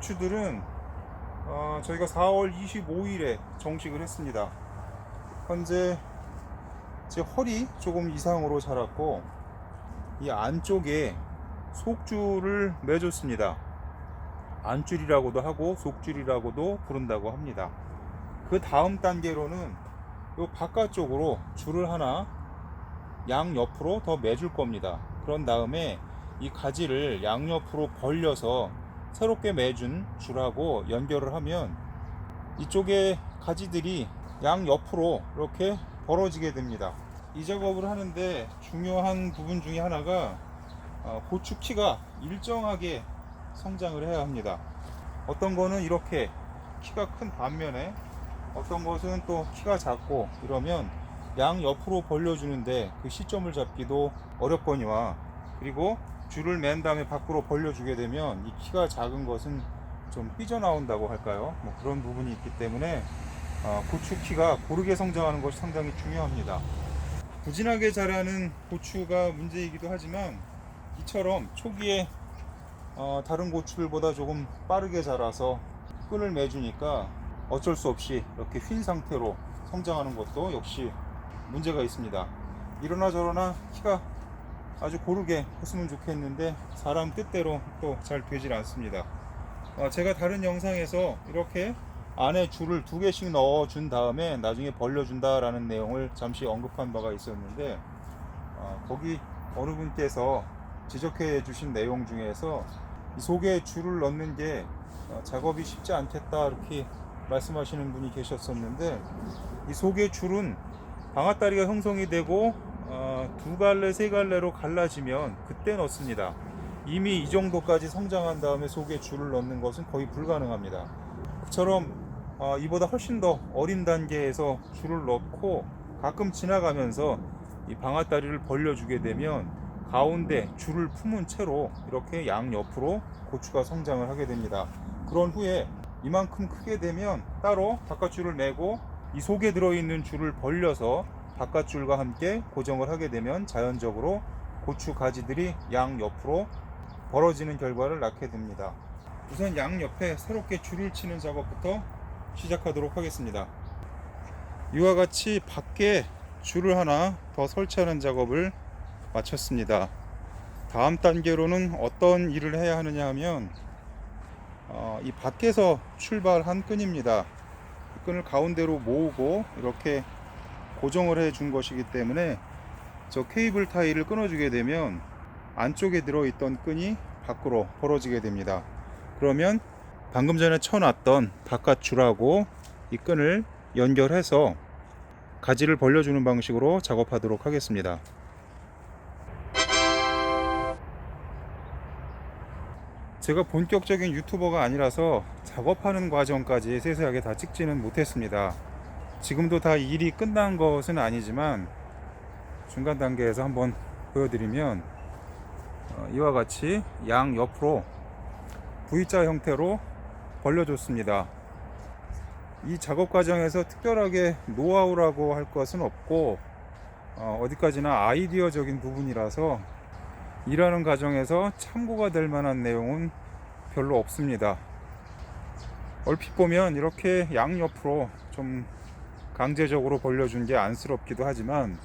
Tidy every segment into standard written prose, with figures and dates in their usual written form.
고추들은 저희가 4월 25일에 정식을 했습니다. 현재 제 허리 조금 이상으로 자랐고 이 안쪽에 속줄을 매줬습니다. 안줄이라고도 하고 속줄이라고도 부른다고 합니다. 그 다음 단계로는 이 바깥쪽으로 줄을 하나 양옆으로 더 매줄 겁니다. 그런 다음에 이 가지를 양옆으로 벌려서 새롭게 매준 줄하고 연결을 하면 이쪽에 가지들이 양옆으로 이렇게 벌어지게 됩니다. 이 작업을 하는데 중요한 부분 중에 하나가 고추 키가 일정하게 성장을 해야 합니다. 어떤 거는 이렇게 키가 큰 반면에 어떤 것은 또 키가 작고 이러면 양옆으로 벌려주는데 그 시점을 잡기도 어렵거니와, 그리고 줄을 맨 다음에 밖으로 벌려주게 되면 이 키가 작은 것은 좀 삐져나온다고 할까요? 뭐 그런 부분이 있기 때문에 고추 키가 고르게 성장하는 것이 상당히 중요합니다. 부진하게 자라는 고추가 문제이기도 하지만 이처럼 초기에 다른 고추들보다 조금 빠르게 자라서 끈을 매주니까 어쩔 수 없이 이렇게 휜 상태로 성장하는 것도 역시 문제가 있습니다. 이러나 저러나 키가 아주 고르게 컸으면 좋겠는데 사람 뜻대로 또 잘 되질 않습니다. 제가 다른 영상에서 이렇게 안에 줄을 2개씩 넣어 준 다음에 나중에 벌려준다 라는 내용을 잠시 언급한 바가 있었는데 거기 어느 분께서 지적해 주신 내용 중에서 이 속에 줄을 넣는 게 작업이 쉽지 않겠다 이렇게 말씀하시는 분이 계셨었는데, 이 속의 줄은 방아다리가 형성이 되고 2갈래 3갈래로 갈라지면 그때 넣습니다. 이미 이 정도까지 성장한 다음에 속에 줄을 넣는 것은 거의 불가능합니다. 그처럼 이보다 훨씬 더 어린 단계에서 줄을 넣고 가끔 지나가면서 이 방아다리를 벌려주게 되면 가운데 줄을 품은 채로 이렇게 양옆으로 고추가 성장을 하게 됩니다. 그런 후에 이만큼 크게 되면 따로 바깥줄을 매고 이 속에 들어있는 줄을 벌려서 바깥줄과 함께 고정을 하게 되면 자연적으로 고추 가지들이 양옆으로 벌어지는 결과를 낳게 됩니다. 우선 양옆에 새롭게 줄을 치는 작업부터 시작하도록 하겠습니다. 이와 같이 밖에 줄을 하나 더 설치하는 작업을 마쳤습니다. 다음 단계로는 어떤 일을 해야 하느냐 하면 이 밖에서 출발한 끈입니다. 끈을 가운데로 모으고 이렇게 고정을 해 준 것이기 때문에 저 케이블 타이를 끊어주게 되면 안쪽에 들어있던 끈이 밖으로 벌어지게 됩니다. 그러면 방금 전에 쳐놨던 바깥 줄하고 이 끈을 연결해서 가지를 벌려주는 방식으로 작업하도록 하겠습니다. 제가 본격적인 유튜버가 아니라서 작업하는 과정까지 세세하게 다 찍지는 못했습니다. 지금도 다 일이 끝난 것은 아니지만 중간 단계에서 한번 보여드리면 이와 같이 양옆으로 V자 형태로 벌려줬습니다. 이 작업 과정에서 특별하게 노하우라고 할 것은 없고 어디까지나 아이디어적인 부분이라서 일하는 과정에서 참고가 될 만한 내용은 별로 없습니다. 얼핏 보면 이렇게 양옆으로 좀 강제적으로 벌려준 게 안쓰럽기도 하지만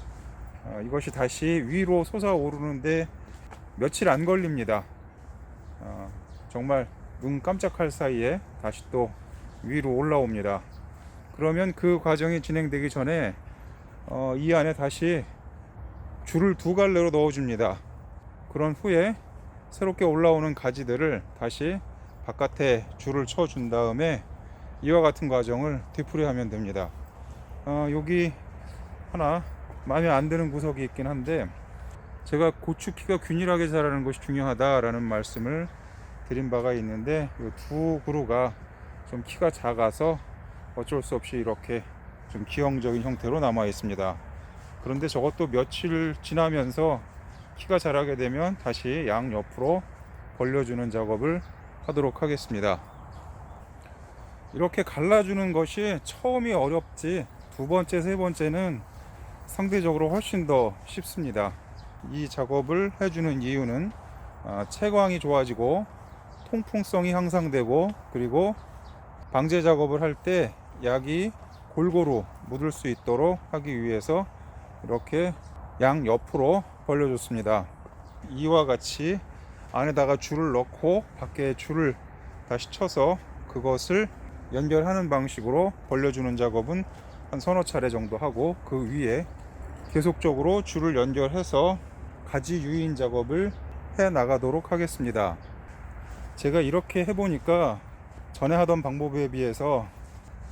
이것이 다시 위로 솟아오르는데 며칠 안 걸립니다. 정말 눈 깜짝할 사이에 다시 또 위로 올라옵니다. 그러면 그 과정이 진행되기 전에 이 안에 다시 줄을 2갈래로 넣어줍니다. 그런 후에 새롭게 올라오는 가지들을 다시 바깥에 줄을 쳐준 다음에 이와 같은 과정을 되풀이하면 됩니다. 여기 하나 마음에 안 드는 구석이 있긴 한데, 제가 고추 키가 균일하게 자라는 것이 중요하다라는 말씀을 드린 바가 있는데 이 2그루가 좀 키가 작아서 어쩔 수 없이 이렇게 좀 기형적인 형태로 남아 있습니다. 그런데 저것도 며칠 지나면서 키가 자라게 되면 다시 양옆으로 벌려주는 작업을 하도록 하겠습니다. 이렇게 갈라주는 것이 처음이 어렵지 두 번째, 세 번째는 상대적으로 훨씬 더 쉽습니다. 이 작업을 해주는 이유는 채광이 좋아지고 통풍성이 향상되고, 그리고 방제 작업을 할 때 약이 골고루 묻을 수 있도록 하기 위해서 이렇게 양 옆으로 벌려줬습니다. 이와 같이 안에다가 줄을 넣고 밖에 줄을 다시 쳐서 그것을 연결하는 방식으로 벌려주는 작업은 한 서너 차례 정도 하고, 그 위에 계속적으로 줄을 연결해서 가지 유인 작업을 해 나가도록 하겠습니다. 제가 이렇게 해보니까 전에 하던 방법에 비해서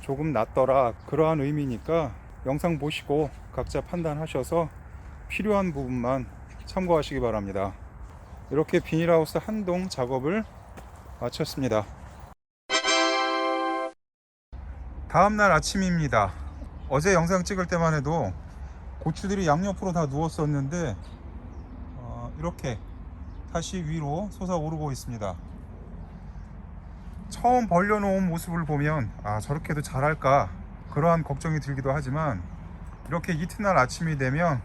조금 낫더라, 그러한 의미니까 영상 보시고 각자 판단하셔서 필요한 부분만 참고하시기 바랍니다. 이렇게 비닐하우스 한 동 작업을 마쳤습니다. 다음날 아침입니다. 어제 영상 찍을 때만 해도 고추들이 양옆으로 다 누웠었는데 이렇게 다시 위로 솟아오르고 있습니다. 처음 벌려놓은 모습을 보면 저렇게도 잘할까, 그러한 걱정이 들기도 하지만, 이렇게 이튿날 아침이 되면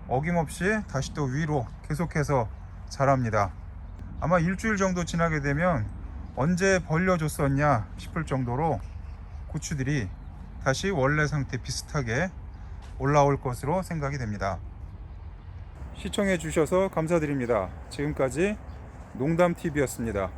어김없이 다시 또 위로 계속해서 자랍니다. 아마 일주일 정도 지나게 되면 언제 벌려줬었냐 싶을 정도로 고추들이 다시 원래 상태 비슷하게 올라올 것으로 생각이 됩니다. 시청해 주셔서 감사드립니다. 지금까지 농담TV였습니다.